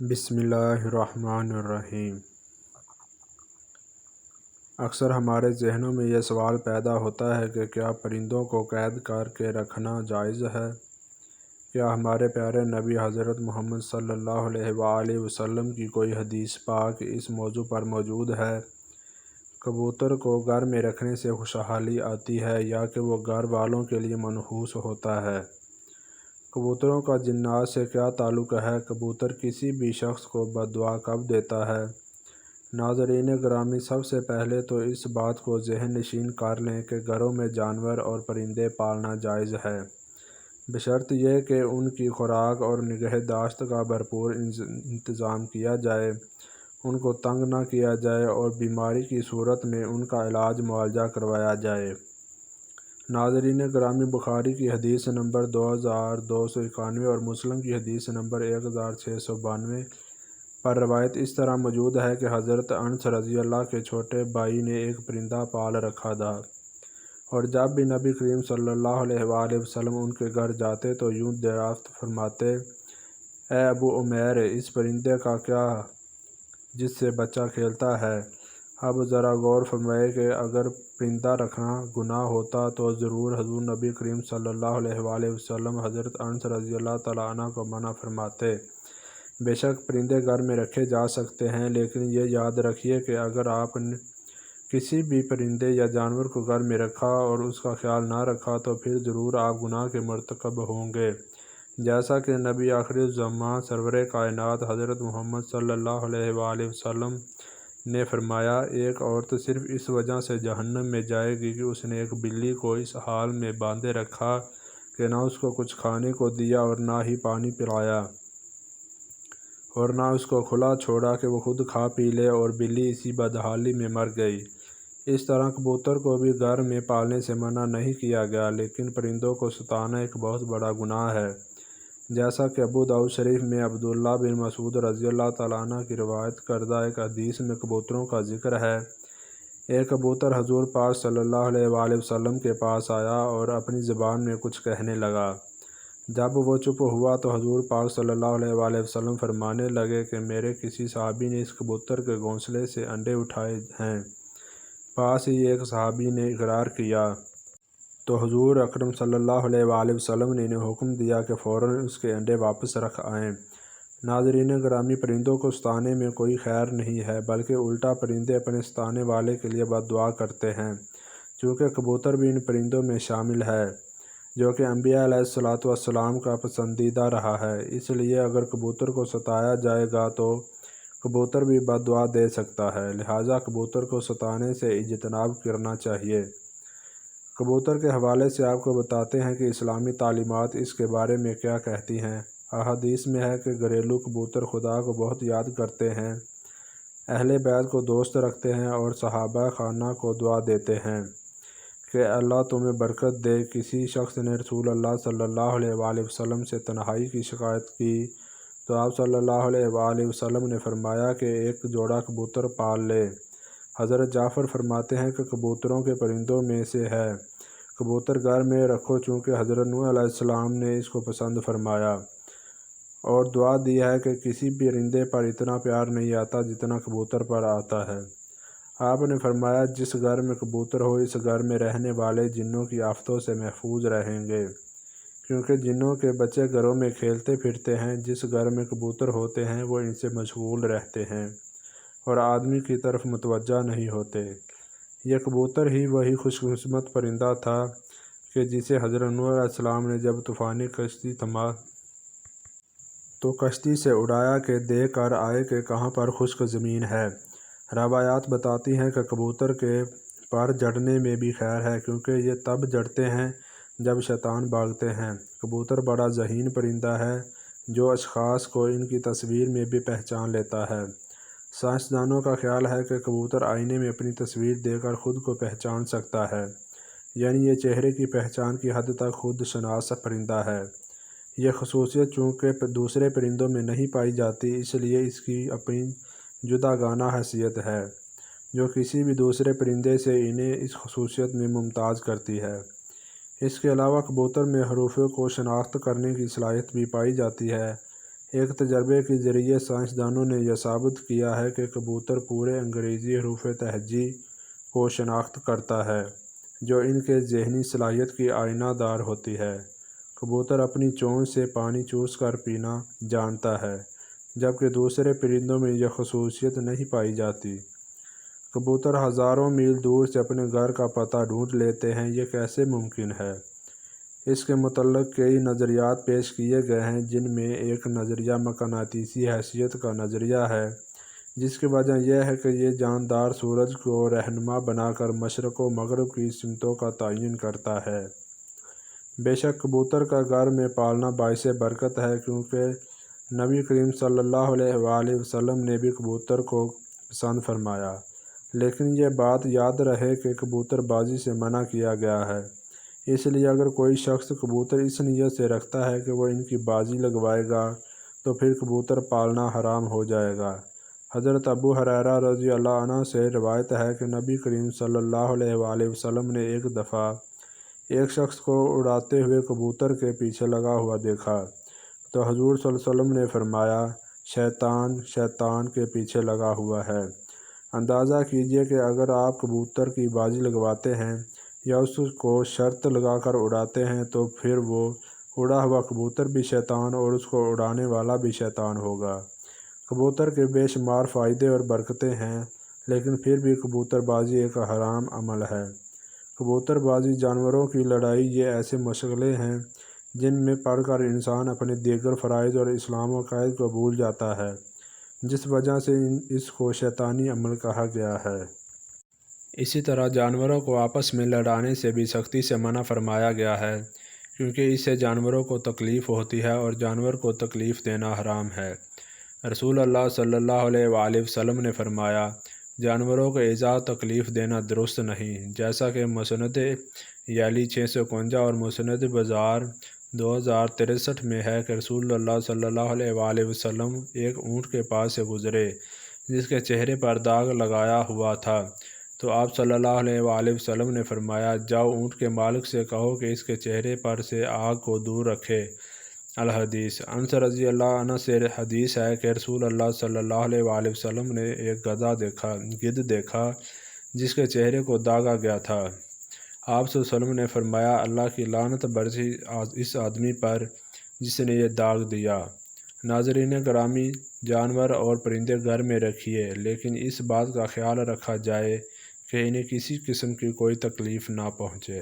بسم اللہ الرحمن الرحیم۔ اکثر ہمارے ذہنوں میں یہ سوال پیدا ہوتا ہے کہ کیا پرندوں کو قید کر کے رکھنا جائز ہے؟ کیا ہمارے پیارے نبی حضرت محمد صلی اللہ علیہ وآلہ وسلم کی کوئی حدیث پاک اس موضوع پر موجود ہے؟ کبوتر کو گھر میں رکھنے سے خوشحالی آتی ہے یا کہ وہ گھر والوں کے لیے منحوس ہوتا ہے؟ کبوتروں کا جنات سے کیا تعلق ہے؟ کبوتر کسی بھی شخص کو بد دعا کب دیتا ہے؟ ناظرین گرامی، سب سے پہلے تو اس بات کو ذہن نشین کر لیں کہ گھروں میں جانور اور پرندے پالنا جائز ہے، بشرط یہ کہ ان کی خوراک اور نگہداشت کا بھرپور انتظام کیا جائے، ان کو تنگ نہ کیا جائے اور بیماری کی صورت میں ان کا علاج معالجہ کروایا جائے۔ ناظرین گرامی، بخاری کی حدیث نمبر 2291 اور مسلم کی حدیث نمبر 1692 پر روایت اس طرح موجود ہے کہ حضرت انس رضی اللہ کے چھوٹے بھائی نے ایک پرندہ پال رکھا تھا، اور جب بھی نبی کریم صلی اللہ علیہ وآلہ وسلم ان کے گھر جاتے تو یوں دریافت فرماتے: اے ابو عمیر، اس پرندے کا کیا جس سے بچہ کھیلتا ہے؟ اب ذرا غور فرمائے کہ اگر پرندہ رکھنا گناہ ہوتا تو ضرور حضور نبی کریم صلی اللہ علیہ وآلہ وسلم حضرت انس رضی اللہ تعالیٰ عنہ کو منع فرماتے۔ بے شک پرندے گھر میں رکھے جا سکتے ہیں، لیکن یہ یاد رکھیے کہ اگر آپ نے کسی بھی پرندے یا جانور کو گھر میں رکھا اور اس کا خیال نہ رکھا تو پھر ضرور آپ گناہ کے مرتکب ہوں گے، جیسا کہ نبی آخر الزماں سرور کائنات حضرت محمد صلی اللہ علیہ وآلہ وسلم نے فرمایا: ایک عورت صرف اس وجہ سے جہنم میں جائے گی کہ اس نے ایک بلی کو اس حال میں باندھے رکھا کہ نہ اس کو کچھ کھانے کو دیا اور نہ ہی پانی پلایا، اور نہ اس کو کھلا چھوڑا کہ وہ خود کھا پی لے، اور بلی اسی بدحالی میں مر گئی۔ اس طرح کبوتر کو بھی گھر میں پالنے سے منع نہیں کیا گیا، لیکن پرندوں کو ستانا ایک بہت بڑا گناہ ہے، جیسا کہ ابو داؤد شریف میں عبداللہ بن مسعود رضی اللہ تعالیٰ عنہ کی روایت کردہ ایک حدیث میں کبوتروں کا ذکر ہے۔ ایک کبوتر حضور پاک صلی اللہ علیہ وآلہ وسلم کے پاس آیا اور اپنی زبان میں کچھ کہنے لگا۔ جب وہ چپ ہوا تو حضور پاک صلی اللہ علیہ وآلہ وسلم فرمانے لگے کہ میرے کسی صحابی نے اس کبوتر کے گھونسلے سے انڈے اٹھائے ہیں۔ پاس ہی ایک صحابی نے اقرار کیا تو حضور اکرم صلی اللہ علیہ وآلہ وسلم نے انہیں حکم دیا کہ فوراً اس کے انڈے واپس رکھ آئیں۔ ناظرین گرامی، پرندوں کو ستانے میں کوئی خیر نہیں ہے، بلکہ الٹا پرندے اپنے ستانے والے کے لیے بد دعا کرتے ہیں، چونکہ کبوتر بھی ان پرندوں میں شامل ہے جو کہ انبیاء علیہ الصلوۃ والسلام کا پسندیدہ رہا ہے۔ اس لیے اگر کبوتر کو ستایا جائے گا تو کبوتر بھی بد دعا دے سکتا ہے، لہٰذا کبوتر کو ستانے سے اجتناب کرنا چاہیے۔ کبوتر کے حوالے سے آپ کو بتاتے ہیں کہ اسلامی تعلیمات اس کے بارے میں کیا کہتی ہیں۔ احادیث میں ہے کہ گھریلو کبوتر خدا کو بہت یاد کرتے ہیں، اہل بیت کو دوست رکھتے ہیں اور صحابہ خانہ کو دعا دیتے ہیں کہ اللہ تمہیں برکت دے۔ کسی شخص نے رسول اللہ صلی اللہ علیہ وآلہ وسلم سے تنہائی کی شکایت کی تو آپ صلی اللہ علیہ وآلہ وسلم نے فرمایا کہ ایک جوڑا کبوتر پال لے۔ حضرت جعفر فرماتے ہیں کہ کبوتروں کے پرندوں میں سے ہے، کبوتر گھر میں رکھو، چونکہ حضرت نوح علیہ السلام نے اس کو پسند فرمایا اور دعا دی ہے کہ کسی بھی پرندے پر اتنا پیار نہیں آتا جتنا کبوتر پر آتا ہے۔ آپ نے فرمایا جس گھر میں کبوتر ہو اس گھر میں رہنے والے جنوں کی آفتوں سے محفوظ رہیں گے، کیونکہ جنوں کے بچے گھروں میں کھیلتے پھرتے ہیں، جس گھر میں کبوتر ہوتے ہیں وہ ان سے مشغول رہتے ہیں اور آدمی کی طرف متوجہ نہیں ہوتے۔ یہ کبوتر ہی وہی خوش قسمت پرندہ تھا کہ جسے حضرت نوح علیہ السلام نے جب طوفانی کشتی تھما تو کشتی سے اڑایا کہ دیکھ کر آئے کہ کہاں پر خشک زمین ہے۔ روایات بتاتی ہیں کہ کبوتر کے پر جڑنے میں بھی خیر ہے، کیونکہ یہ تب جڑتے ہیں جب شیطان بھاگتے ہیں۔ کبوتر بڑا ذہین پرندہ ہے جو اشخاص کو ان کی تصویر میں بھی پہچان لیتا ہے۔ سائنسدانوں کا خیال ہے کہ کبوتر آئینے میں اپنی تصویر دیکھ کر خود کو پہچان سکتا ہے، یعنی یہ چہرے کی پہچان کی حد تک خود شناس پرندہ ہے۔ یہ خصوصیت چونکہ دوسرے پرندوں میں نہیں پائی جاتی، اس لیے اس کی اپنی جداگانہ حیثیت ہے جو کسی بھی دوسرے پرندے سے انہیں اس خصوصیت میں ممتاز کرتی ہے۔ اس کے علاوہ کبوتر میں حروف کو شناخت کرنے کی صلاحیت بھی پائی جاتی ہے، ایک تجربے کے ذریعے سائنسدانوں نے یہ ثابت کیا ہے کہ کبوتر پورے انگریزی حروف تہجی کو شناخت کرتا ہے، جو ان کے ذہنی صلاحیت کی آئینہ دار ہوتی ہے۔ کبوتر اپنی چونچ سے پانی چوس کر پینا جانتا ہے، جبکہ دوسرے پرندوں میں یہ خصوصیت نہیں پائی جاتی۔ کبوتر ہزاروں میل دور سے اپنے گھر کا پتہ ڈھونڈ لیتے ہیں، یہ کیسے ممکن ہے؟ اس کے متعلق کئی نظریات پیش کیے گئے ہیں، جن میں ایک نظریہ مقناطیسی حیثیت کا نظریہ ہے، جس کی وجہ یہ ہے کہ یہ جاندار سورج کو رہنما بنا کر مشرق و مغرب کی سمتوں کا تعین کرتا ہے۔ بے شک کبوتر کا گھر میں پالنا باعث برکت ہے، کیونکہ نبی کریم صلی اللہ علیہ وآلہ وسلم نے بھی کبوتر کو پسند فرمایا۔ لیکن یہ بات یاد رہے کہ کبوتر بازی سے منع کیا گیا ہے، اس لیے اگر کوئی شخص کبوتر اس نیت سے رکھتا ہے کہ وہ ان کی بازی لگوائے گا تو پھر کبوتر پالنا حرام ہو جائے گا۔ حضرت ابو ہریرہ رضی اللہ عنہ سے روایت ہے کہ نبی کریم صلی اللہ علیہ وآلہ وسلم نے ایک دفعہ ایک شخص کو اڑاتے ہوئے کبوتر کے پیچھے لگا ہوا دیکھا، تو حضور صلی اللہ علیہ وسلم نے فرمایا، شیطان شیطان کے پیچھے لگا ہوا ہے۔ اندازہ کیجئے کہ اگر آپ کبوتر کی بازی لگواتے ہیں یا اس کو شرط لگا کر اڑاتے ہیں تو پھر وہ اڑا ہوا کبوتر بھی شیطان اور اس کو اڑانے والا بھی شیطان ہوگا۔ کبوتر کے بے شمار فائدے اور برکتیں ہیں، لیکن پھر بھی کبوتر بازی ایک حرام عمل ہے۔ کبوتر بازی جانوروں کی لڑائی یہ ایسے مشغلے ہیں جن میں پڑھ کر انسان اپنے دیگر فرائض اور اسلام و عقائد کو بھول جاتا ہے، جس وجہ سے اس کو شیطانی عمل کہا گیا ہے۔ اسی طرح جانوروں کو آپس میں لڑانے سے بھی سختی سے منع فرمایا گیا ہے، کیونکہ اس سے جانوروں کو تکلیف ہوتی ہے اور جانور کو تکلیف دینا حرام ہے۔ رسول اللہ صلی اللہ علیہ وآلہ وسلم نے فرمایا، جانوروں کو ایذا تکلیف دینا درست نہیں، جیسا کہ مسند یعلی 651 اور مسند بزار 2063 میں ہے کہ رسول اللہ صلی اللہ علیہ وآلہ وسلم ایک اونٹ کے پاس سے گزرے جس کے چہرے پر داغ لگایا ہوا تھا، تو آپ صلی اللہ علیہ وآلہ وسلم نے فرمایا، جاؤ اونٹ کے مالک سے کہو کہ اس کے چہرے پر سے آگ کو دور رکھے۔ الحدیث۔ انس رضی اللہ عنہ سے حدیث ہے کہ رسول اللہ صلی اللہ علیہ وآلہ وسلم نے ایک گدھ دیکھا جس کے چہرے کو داغا گیا تھا۔ آپ صلی اللہ علیہ وسلم نے فرمایا، اللہ کی لعنت برسی اس آدمی پر جس نے یہ داغ دیا۔ ناظرین گرامی، جانور اور پرندے گھر میں رکھیے، لیکن اس بات کا خیال رکھا جائے کہ انہیں کسی قسم کی کوئی تکلیف نہ پہنچے۔